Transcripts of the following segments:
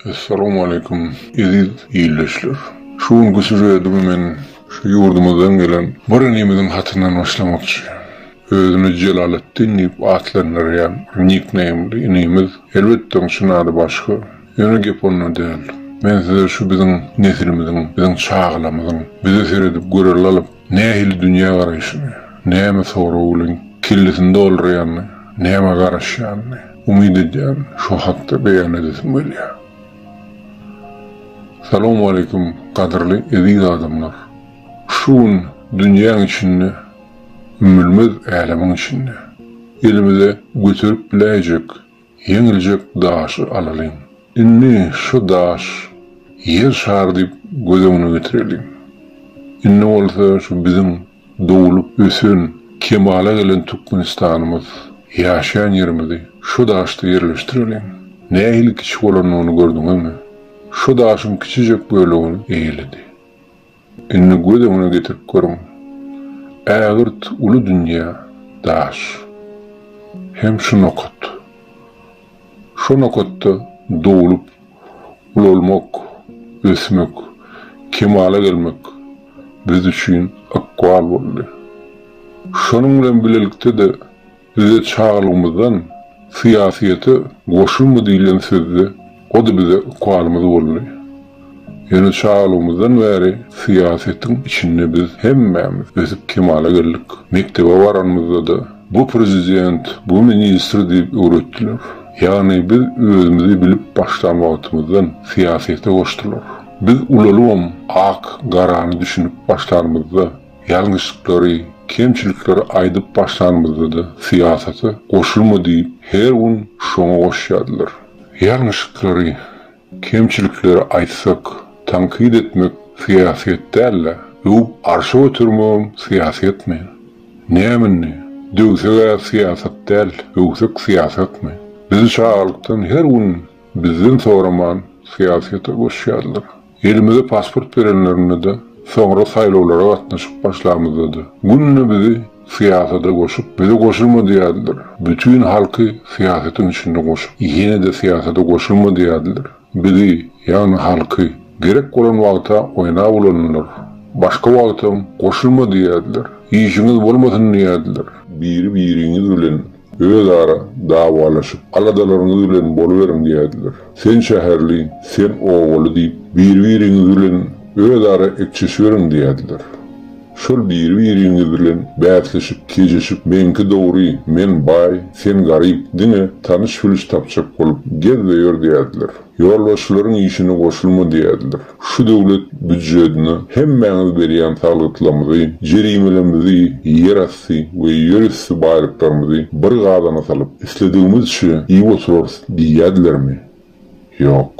Assalamu alaikum iyileşler. Şuun güsüredim men şu yurdumuzdan gelen baranimizin hatırından başlamakçı. Özünü Celalettin deyip atlanlar ya nickname'li inimiz elbette şunada başka. Yönü gep onunla değil. Men size şu bizim nesilimizin, bizim çağlamızın bize seyredip görürler alıp nehili dünya karayışını, neyme soruğulun killisinde olrayanını, neyme karışyanını, umid edeceğim şu hakta beyan edesim geliyor. Selamu aleyküm kadirli aziz adamlar. Şuun dünyanın içinde, ümmülmez alemin içinde, elimize götürüp bileyecek, yenilecek daşı alalım. İnni şu daş, yer şar deyip gözümünü getirelim. İnni olsa şu bizim doğulup ösün, kemale gelen Türkmenistanımız, yaşayan yerimizi şu daşta yerleştirelim. Ne ehli küçük olan onu gördün mü? Şu daşın küçücük bölüğünü eğildi. İnni gözümünü getirip görün. Ağırt ulu dünya daş. Hem şu nokot. Şu nokotta doğulup ul olmak, ösmek, kemale gelmek biz için akval oldu. Şununla birlikte de bize çağrılımızdan siyasiyete koşulma deyilen sözde o da bize akvalımız oldu. Yani çağrılımızdan beri siyasetin içinde biz hemmemiz ösüp kemale geldik. Mektebe varanımızda da bu prezident, bu ministr deyip öğrettiler. Yani biz özümüzü bilip baştan vaktimizden siyasete koştular. Biz ulalım ak garanı düşünüp başlarımızda yanlışlıkları, kemçilikleri aydıp başlarımızda da siyasete koşulma deyip her gün şuna koşuyordular. Yanlışlıkları, kemçilikleri aytsak, tankit etmek siyaset değil de, arşa oturmam siyaset mi? Ne eminni? Dövsek siyaset değil, dövsek siyaset mi? Bizi çağırlıktan her gün bizden sonraman siyasete koşuyorlar. Elimize pasport verenlerine de sonra sayılovlara katlaşıp başlamızda da. Gününü bizi siyasete koşup bize koşulma diyadiler. Bütün halkı siyasetin içinde koşup yine de siyasete koşulma diyadiler. Bizi yani halkı gerek olan vakta oyna olanlar. Başka vakta koşulma diyadiler. İşiniz olmasın diyadiler. Biriniz bilen öz ara davalaşıp aladalarınız bilen boluverin diyediler. Sen şehirli, sen oğulu deyip biriniz bilen öz ara ekçişverin diyediler. Şol biriniz bilen bäsleşip, kejeşip, menki doğru, men bay, sen garip, dine tanış filiş tapçak bolup gezdeyor diyediler. Yolbaşçıların işine koşulma diyediler. Şu devlet büdjetini hemmeniz beriyan sağlıklarımızı, cerimelerimizi, yer assı ve yer üstü bayraklarımızı bir gadana salıp istediğimiz işi iyi otururuz diyediler mi? Yok.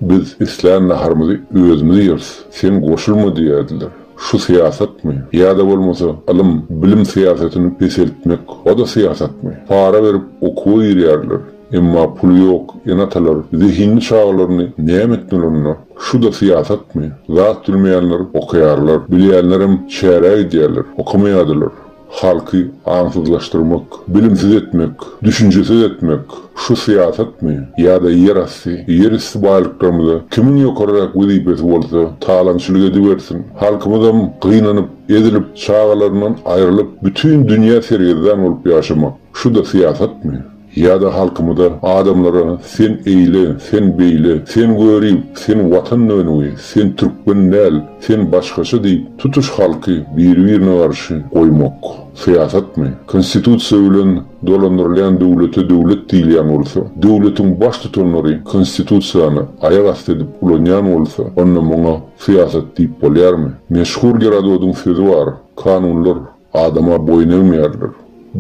Biz İslam naharımızı özümüzü yeriz. Sen koşulma diyediler. Şu siyaset mi? Ya da olmasa alım bilim siyasetini peseltmek o da siyaset mi? Para verip okuwa girýärler. Emma pul yok, enatalar, zihinli çağlarını nimetlerini, şu da siyaset mi? Zat bilmeyenler okuyarlar, bileyenlerim çeyreğe gidiyorlar, okumayadılar. Halkı ansızlaştırmak, bilimsiz etmek, düşüncesiz etmek, şu siyaset mi? Ya da yer assı, yer istihbaratlarımıza kimin yukarırak vazifesi olsa talançılık ediversin. Halkımızdan kıynanıp, ezilip, çağlarından ayrılıp, bütün dünya seriyeden olup yaşamak, şu da siyaset mi? Ya da halkımıza adamlara sen eyle, sen beyle, sen görüp, sen vatan önüy, sen Türkmen nel, sen başkaşı deyip tutuş halkı birbirine karşı koymak. Siyaset mi? Konstitusiya bilen dolandırılan devlete devlet diýilýän bolsa, devletin baş tutanlary konstitusiýany aýak asty edip ulanýan bolsa, onda muňa siyaset diýip bolýarmy? Meşhur Geradodyň sözü bar, kanunlar adama boyun eğmýärler.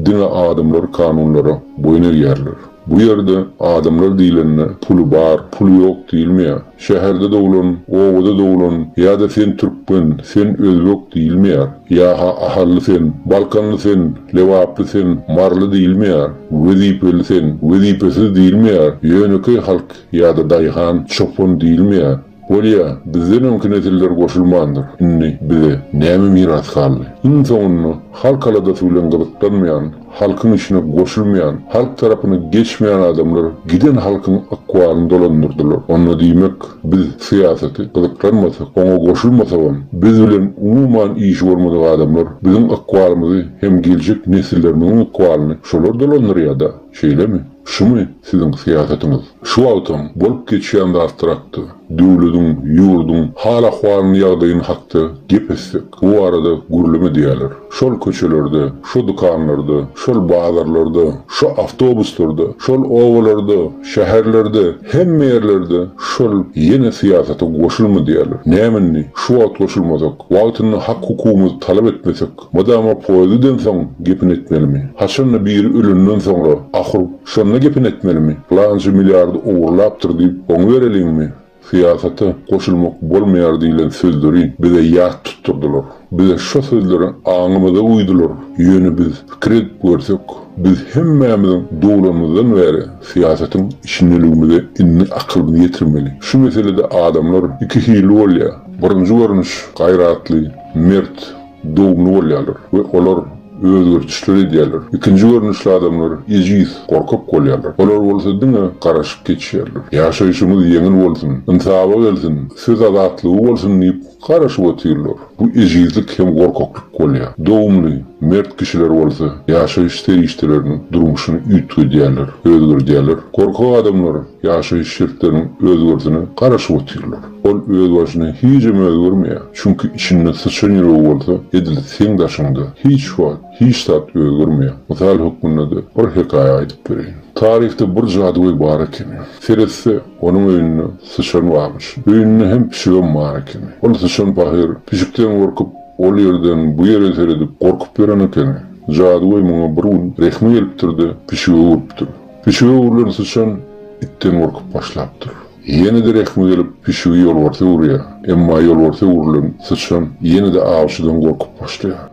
Dine adamlar kanunlara boyun eğerler. Bu yerde adamlar diýilenine pulu bar, pulu yok diýilmeýär. Şäherde dowulan, owada dowulan, ya da sen Türkmen, sen özbek diýilmeýär. Ya ahally sen, Balkanly sen, lewaply sen, marly diýilmeýär. Wezipeli sen, wezipesiz diýilmeýär. Ýöneki halk ya da daýhan, çopon diýilmeýär. Bolya bizden öňki nesiller goşulmandyr. Inni bize näme miras kaldy? Iň soňunda halkalada süýlen gyzykdanmaýan, halkyň işine goşulmaýan, halk tarapyny geçmeýän adamlar giden halkyň akwalyny dolandyrdylar. Onda diýmek biz siýasaty gyzykdanmasak, oňa goşulmasak, biz bilen umuman iş görmediň adamlar biziň akwalymyzy hem geljek nesilleriniň akwalyny şolar dolandyrýar-da. Şeýlemi? Şumy siziň siýasatyňyz? Şu awtam bolup geçýän dastrakty. Döwletiň, ýurdun hala hwalyny ýagdaýyny hakda gep etsek, bu arada gürleme diýerler. Şol köçelerde, şo dukanlarda, şol bazarlarda, şo awtobuslarda, şol owalarda, şäherlerde, hemme ýerlerde şol ýene siýasata goşulma diýerler. Nämenni şu wagt goşulmasak, wagtyny hak hukumymy talap etmesek, madama poýdydan soň gepin etmelimi? Haçanna bir ölünden soňra ahir şonna gepin etmelimi? Planjy milliardy owurlapdyr diýip oň berelingmi? Siyasata koşulmak bolmaýar diýilen sözleri bize ýat tutturdylar. Bize şu sözleriň aňymyza uydular. Ýöne biz fikret görsek, biz hemmämiziň dowlamyzdan bäri siýasatyň işindeligimize inni akylyny ýetirmeli. Şu meselede adamlar iki hili bolýar. Birinji görnüş gaýratly, mert, dowumly bolýarlar we olar özgürçleri diýerler. İkinji görnüşli adamlar ejiz, gorkup bolýarlar. Olar bolsa diňe garaşyp geçýärler. Ýaşaýyşymyz ýeňil bolsun, insaba gelsin, söz azatlygy bolsun diýip garaşyp oturýarlar. Bu ejizlik hem gorkoklyk bolýar. Dowumly, mert kişiler bolsa ýaşaýyş terişlerini durmuşyny üýtgediýärler, özgürdiýärler. Gorkok adamlar ýaşaýyş şertleriniň özgürtüni garaşyp oturýarlar. Ol öz başyna hiç özgürmeýär. Çünki içinde sıçan ýüregi bolsa, edil seň daşyňda hiç wagt, hiç tat özgürmeýär. Mysal hukmunda bir hekaýa aýdyp berýin. Tarihte bir jaduwy bar eken. Seretse onun öýüne sıçan varmış. Öýüne hem pişigen bar eken. Ol sıçan bahir pişikden gorkup ol ýerden bu ýere seredip gorkup beren eken. Jaduwy muňa bir gün rehmi gelipdirdi, pişige urupdyr. Pişige urulan sıçan itten gorkup başlapdyr. Yeni de rehmi gelip pişigi ýol barsa urýar. Emma ýol barsa urulan sıçan yeni de awşydan gorkup başlaýar.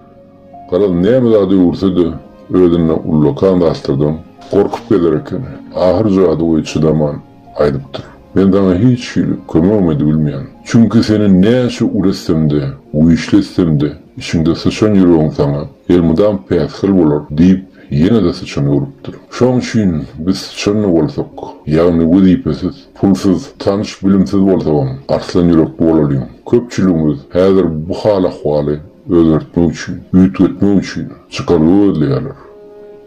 Garal näme zady ursa-da özüne ullokan bastyrdyň. Korkup gelir eken. Ahir jaduwy çydaman aýdypdyr. Men daňa hiç kömegmedi bilmeýän. Çünki seni näçe uressemde, uýuşlessemde, içinde sıçan ýüregiň saňa elmydan päsgil bolar diýip ýene de sıçan urupdyr. Şoň üçin biz sıçan bolsak, ýagny wezipesiz, pulsuz, tanış bilimsiz bolsak, arslan ýürekli bolaryn. Köpçüligimiz häzir bu hala hwaly özgertmek üçin, üýtgetmek üçin çykaryp öýdýärler.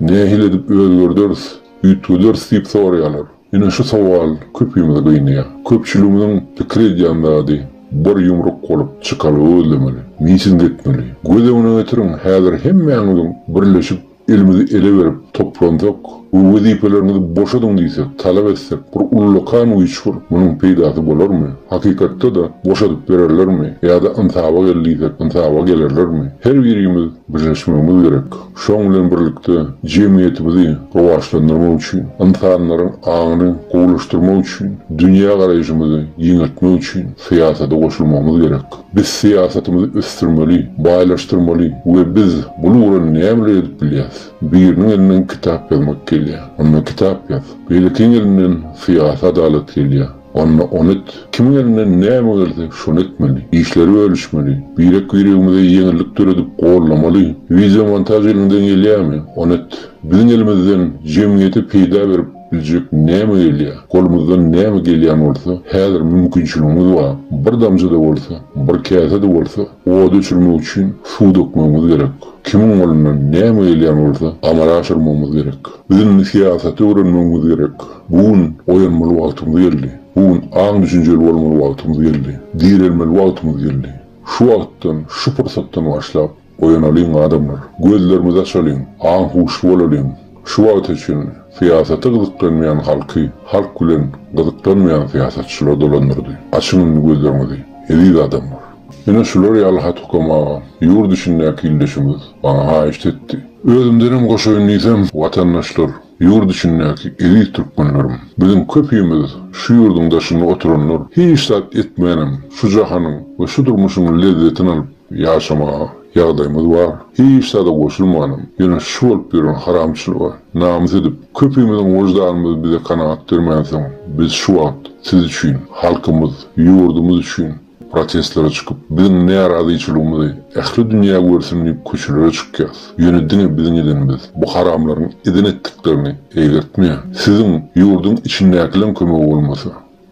Nähil edip özgördürs, üýtgüler diýip soraýarlar. Ine şu sowal köpüýümizde gynýar. Köpçüligimiziň pikri ýandagy bir ýumruk bolup çykaryp öýdlemeli, misin getmeli. Gözüňe ötüriň häzir hemmäňiziň birleşip elimizi ele verip toplansak, bu wezipelerimizi boşadyň diýsek, talap etsek, bir ullukan uýuşur, munyň peýdasy bolarmy? Hakykatda da boşadyp bererlermi? Ýa-da insaba geldiysek, insaba gelerlermi? Her birimiz birleşmemiz gerek. Şoň bilen birlikde jemgyýetimizi rowaşlandyrmak üçin, insanlaryň aňyny gowlaşdyrmak üçin, dünýä garaýyşymyzy ýeňeltmek üçin siýasata goşulmamyz gerek. Biz siýasatymyzy ösdürmeli, baýlaşdyrmaly we biz bunu uran näme edip bilýäs? Biriniň elinden kitap ýazmak gelýär. Onda kitap ýaz. Beýlekiň elinden siýasat adalet gelýär. Onda onet kimin elinden näme gelse şonu etmeli. İşleri bölüşmeli. Birek ýüregimize ýeňillik töredip gollamaly. Vize montaj elinden gelýärmi? Onet biziň elimizden jemgyýete peýda berip biljek näme gelýär? Golumuzdan näme gelýän bolsa, häzir mümkinçiligimiz bar. Bir damja da bolsa, bir käse de bolsa, oda düşürmek üçin suw dökmemiz gerek. Kimin golundan näme gelýän bolsa, amara aşyrmamyz gerek. Biziň siýasaty öwrenmemiz gerek. Bugün oýanmaly wagtymyz geldi. Bugün aň düşünjeli bolmaly wagtymyz geldi. Diýilmeli wagtymyz geldi. Şu wagtdan, şu pursatdan başlap oýanalyň adamlar, gözlerimizi açalyň, aň huş bolalym. Şu wagt üçin siýasaty gyzyklanmaýan halky, halk bilen gyzyklanmaýan siýasatçylar dolandyrdy. Açyň gözlerinizi, eziz adamlar. Ene şular ýaly hukuma, ýurt içindäki ildeşimiz baňa haýyş etdi. Özümdenem goşaýyn diýsem, watandaşlar, ýurt içindäki eziz türkmenlerim, biziň köpüýümiz şu ýurdun daşynda oturanlar hiç tat etmeýänem, şu jahanyň we şu durmuşyň lezzetini alyp yaşama ýagdaýymyz bar. Hiç sada goşulmanam. Ýöne şu bolup biren haramçylyk bar. Namyz edip köpüýmizden wojdanymyz bize kanaat bermänsoň biz şu wagt siz üçin, halkymyz, ýurdumyz üçin protestlere çıkıp bizim närazyçylygymyzy ähli dünýä görsünip köçelere çykýas. Ýöne diňe biziň edinimiz bu haramlaryň edin etdiklerini eýletmeýär. Sizin ýurdun içindäkileň kömegi bolmasa,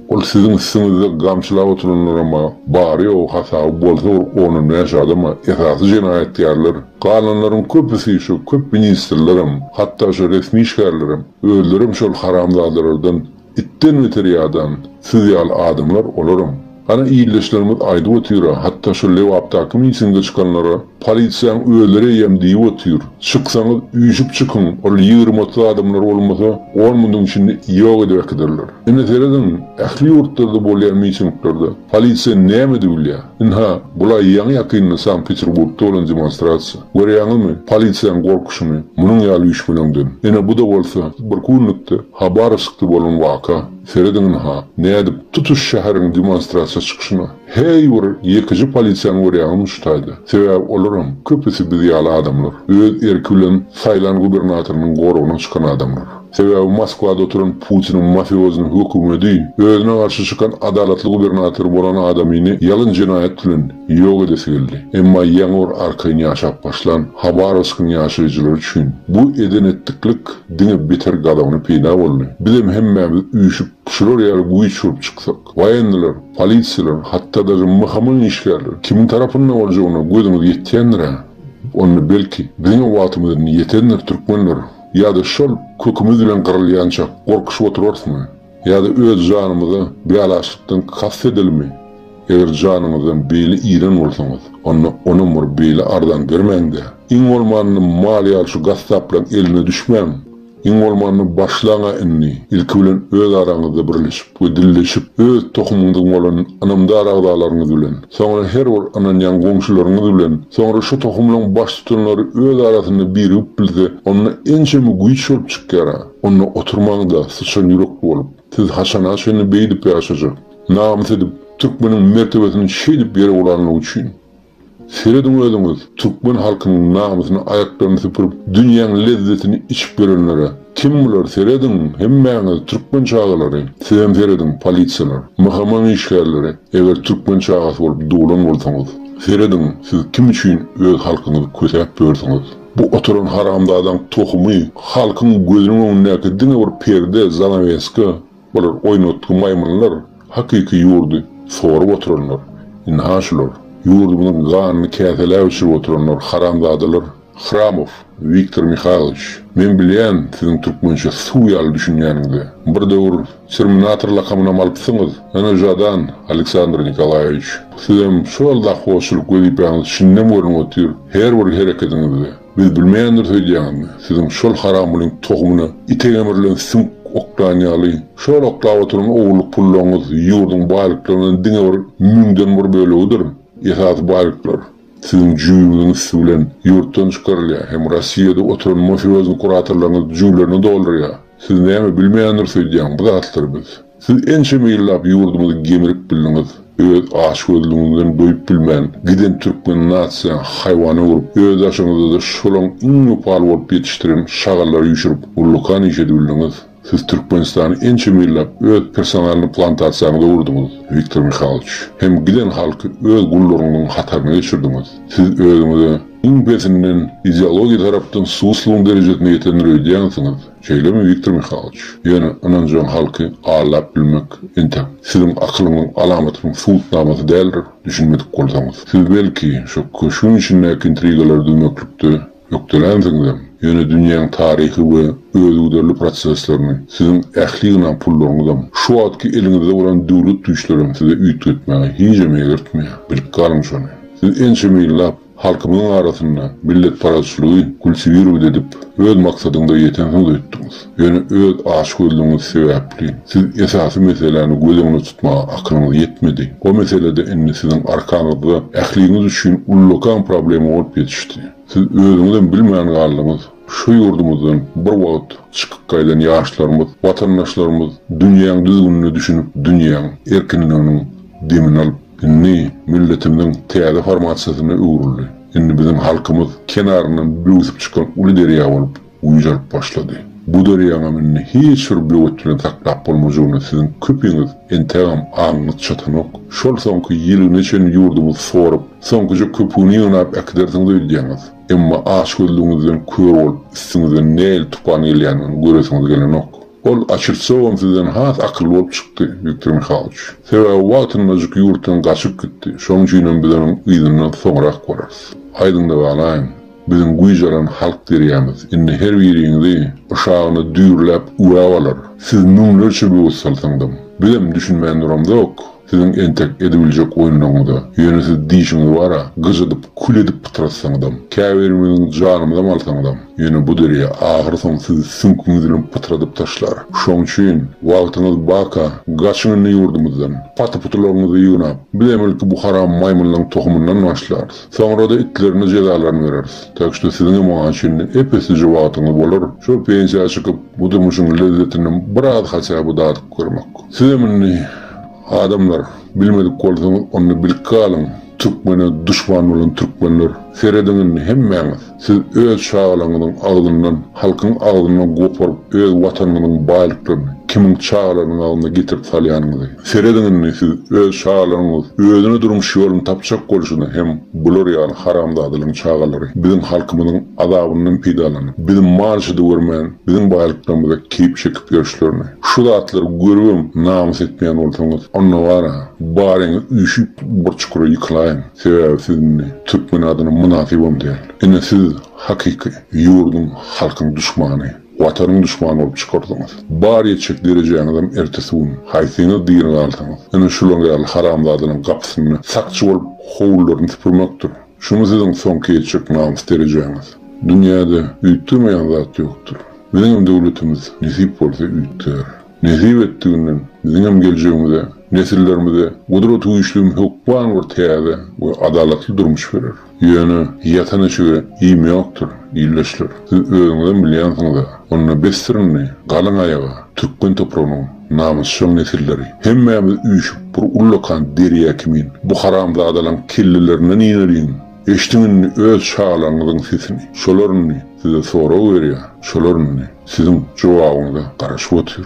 ol sizin üstüňizde gamçylap oturanlarama bary o hasab bolsa onu näşadama esasy jenaýetçiler, kanunlaryň köpüsi şu köp ministrlerim, hatda şu resmi işgärlerim öldürüm şol haramzadylardan itten veteriyadan siz ýal adamlar olaram. Ana iyileşlerimiz ayda otuyor. Hatta şu levaptaki mitingde çıkanlara polisiyan öğelere yemdiği otuyor. Çıksanız üyüşüp çıkın. O 20-30 adamlar olmasa 10 bunun içinde yok edip ederler. Mesela ehli yurtlarda bolayan mitinglerde polisiya ne diyor? İnha bulay yanı yakınlı Sankt Peterburg'da olan demonstrasyon. Görüyanı mı? Polisiyan korkuşu mu? Bunun yalı iş bilen. Yine bu da olsa bir kunlukta haber sıktı olan vaka. Seredin ha ne edip tutuş şehrin demonstrasyon çıkışına hey bir yekici polisiyan görüyanı şutaydı. Sebep olurum köpüsü bizi yalı adamlar. Öz erkülen sayılan gubernatörünün goruna çıkan adamlar. Sebep Moskva'da oturan Putin'in mafyozunun hükümeti özüne karşı çıkan adaletli gubernatör bolan adamını yalın cinayet bilen yok edesi geldi. Emma yangur arkayını yaşap başlan Habarovsk'ın yaşayıcıları için bu eden ettiklik dine biter gadavını peyda oldu. Bizim hemmemiz üyüşüp şurur yer bu iç olup çıksak. Vayenliler, polisiyalar, hatta da mıhamın işgärler kimin tarafından olacağına gözümüz yettiyenler ha. Onu belki bizim vaatımızın yetenler Türkmenler ya da şol kökümüz bilen kırılyança korkuşup oturursun ya da öz canımızı bir alaşıktan kastedilmi. Eğer canımızdan beyli iğren olsanız onun var beyli ardan görmen de. İn olmanın mali şu gastaplan eline düşmem. İn olmanın başlana inni ilki bilen öz aranızda birleşip ve dilleşip öz tohumundun olan anamdar ağdalarınız bilen sonra her var anan yan komşularınız bilen sonra şu tohumlan baş tutanları öz arasında bir üp bilse onunla ençemi güç olup çıkkara onunla oturmağında sıçan yürekli olup siz haşana seni beydip yaşayacak namus edip Türkmenin mertebesinin şeydip yere olanlığı için seyredin özünüz Türkmen halkının namusunu ayaklarını süpürüp dünyanın lezzetini içip verenlere kim bular seyredin hemmeniz Türkmen çağaları sizem seyredin polisiyalar mıhaman işgärleri eğer Türkmen çağası olup doğulan olsanız seyredin siz kim için öz halkınızı kösep börsünüz bu oturan haramdadan tohumu halkın gözünün önündeki dine bir perde zanaveska bular oynattığı maymunlar hakiki yurdu sorup oturanlar inhaşlar yurdumuzun kanını kâseler uçurup oturanlar haramzadalar Khramov Viktor Mikhailovich men bilýän sizin türkmençe suýal düşünýänizde bir döwür Terminator lakamyna malpsyňyz ana jadan Aleksandr Nikolayevich sizem şol da hoşluk göýüpýäňiz şinnem görüň otyr her bir hereketiňizde biz bilmeýändir söýýäňiz sizin şol haramlyň tohumyny itegemirlen süm oklanyaly şol oklap oturan oğulluk pullaňyz ýurdun baýlyklarynyň diňe bir müňden bir bölegidir esas baýlyklar sizin cüýüňiz bilen yurtdan çykarylýar hem Rossiýada oturan mafyozny kuratorlaryň cüýlerini doldurýar siz näme bilmeýändir söýdýäň bu zatlar biz siz ençe meýillap ýurdumuzy gemirip bildiňiz öz aşgözlüğünden doýup bilmän giden türkmen nasiýa haýwany urup öz aşyňyzda şolaň iň ýupal bolup ýetişdiren şagallar ýüşürüp ullukan işedildiňiz siz Türkmenistan'ı ençe meýillap öz personalny plantasiýaňyza urduňyz Viktor Mikhailovich hem giden halky öz gullarynyň hataryny geçirdiňiz siz özüňizi iň besinden ideologiýa tarapdan suwsluň derejesine ýetendirýärsiňiz şeýlemi Viktor Mikhailovich ýöne ananjaň halky ağlap bilmek entek sizin akylyňyň alamatynyň suwtnamasy däldir düşünmedik bolsaňyz siz belki şu köşün içindäki intrigalar dümeklikde ýokdalanyňyz ýöne dünýäň taryhy we özüderli proseslerini sizin ähliňizden pullaryňyzdan şu atki eliňizde bolan döwlet güýçlerini size üýtgetmäge hiç emeýertmeýär bilip galyň şonu siz ençe meýillap halkymyň arasynda millet paraçylygy kultiwirup edip öz maksadyňda ýetensiz ötdiňiz. Ýöne öz aşgözlüğiniz sebäpli siz esasy meselelerini gözüňizde tutmaga akylyňyz ýetmedi. O meselede indi sizin arkaňyzda ähliňiz üçin ullukan problemi bolup ýetişdi. Siz özüňizden bilmän galyňyz şu ýurdumyzdan bir wagt çykyp gaýdan ýaşlarymyz, watandaşlarymyz dünýäň düzgünlüğini düşünüp dünýäň erkinliginiň demini alyp Inni milletimden täze formatsasyna öwrüldi. Indi bizim halkymız kenarından büyüsüp çıkan uly derya bolup uýjaryp başlady. Bu derýaňa minni hiç bir blöwetlen taklap bolmajagyna sizin köpüňiz entegam aňyňyz çatanok. Şol soňky ýyly neçen ýurdumyz sorup, soňky köpüni ýonap äkdersiňiz öýdýäňiz. Emma aş gözlüğünüzden kör bolup, üstüňizden näil tupan gelýänini göresiňiz gelenok. Ol açyrsoğum sizden has akıllı bolup çykdy, Viktor Mikhailovich. Sebäbi wagtyndasyk ýurtdan gaçyp gitdi. Şoň üçin biziň ýygynyň soňrak bararys. Aýdynda balaýyn. Bizim güýjalan halk derýämiz. Indi her biriňizi uşagyny düýrläp uýabalar. Siz nümlerçe bir salsaňdam. Bilem düşünmän duramda ok. Sizin entek edebilecek oýunlaryňyzda ýöne siz diýişiňiz bara, gyjydyp kül edip pytrasaňdam. Käberimiň janymyzdan alsaňdam. Ýöne bu derýa ahyr soň sizi sünkiňiz bilen pytradyp taşlar. Şoň üçin wagtyňyz baka, gaçyny ýurdumyzdan, paty-putularyňyzy ýuwnap, bilemelki bu haram maýmunlaryň tohumyndan başlar. Soňra da itlerine jezalaryny bereriz. Täkşde sizin maňa üçin epesi jogapyňyz bolar. Şo pensiýa çykyp bu durmuşyň lezzetini biraz haçaby dadyp görmek. Sizin adamlar bilmedik bolsaňyz onu bilip kalyň. Türkmeni düşman bolan türkmenler serediňini hemmäňiz siz öz şagalaryňyň agdyndan, halkyň agdyndan goparyp öz watanynyň baýlyklaryny kimiň çağalarynyň agdyna getirip salýanyňyzy. Serediňini siz öz şagalaryňyz özüne durmuş ýoluny tapjak bolşuny hem bular ýaly haramdadylyň çağalary biziň halkymyzyň azabyndan peýdalanyp, biziň marşydy görmän, biziň baýlyklarymyza kiyip çekip ýörüşlerini. Şu zatlary görüp namus etmeýän bolsaňyz, onda bara baryňyz üýşüp bir çukura ýykylaýyn. Sebäbi sizni türkmen adyny münafigim diýer. Ine siz hakyky ýurdun halkyň düşmany, watanyň düşmany bolup çykardyňyz. Bar ýetjek derejeňizden ertesi gün haýsyňyz diýerine alsaňyz. Ine şulaň ýaly haramdadynyň gapysyny sakçy bolup howlaryny süpürmekdir. Şunu sizin soňky ýetjek namus derejeňiz. Dünýäde üýtdirmeýän zat ýokdur. Bizim döwletimiz nesip bolsa üýtdir. Nesip etdiginden bizim geleceğimize, nesillerimize gudret güýçlüğüm hukman bir täze we adalatly durmuş berer. Ýöne ýatanyşygy iými ýokdur, iýleşler. Siz özüňizden bilýänsiňiz, onu bestirini galan ayaga, türkmen toprağynyň namusşyň nesilleri. Hemmämiz üýşüp bir ullakan derýä kimin bu haramzadalyň kellelerinden ýenerin. Eşdiňini öz şagalaryňyzyň sesini, şolaryny size sorag berýär, şolaryny sizin jogabyňyza garaşyp otyr.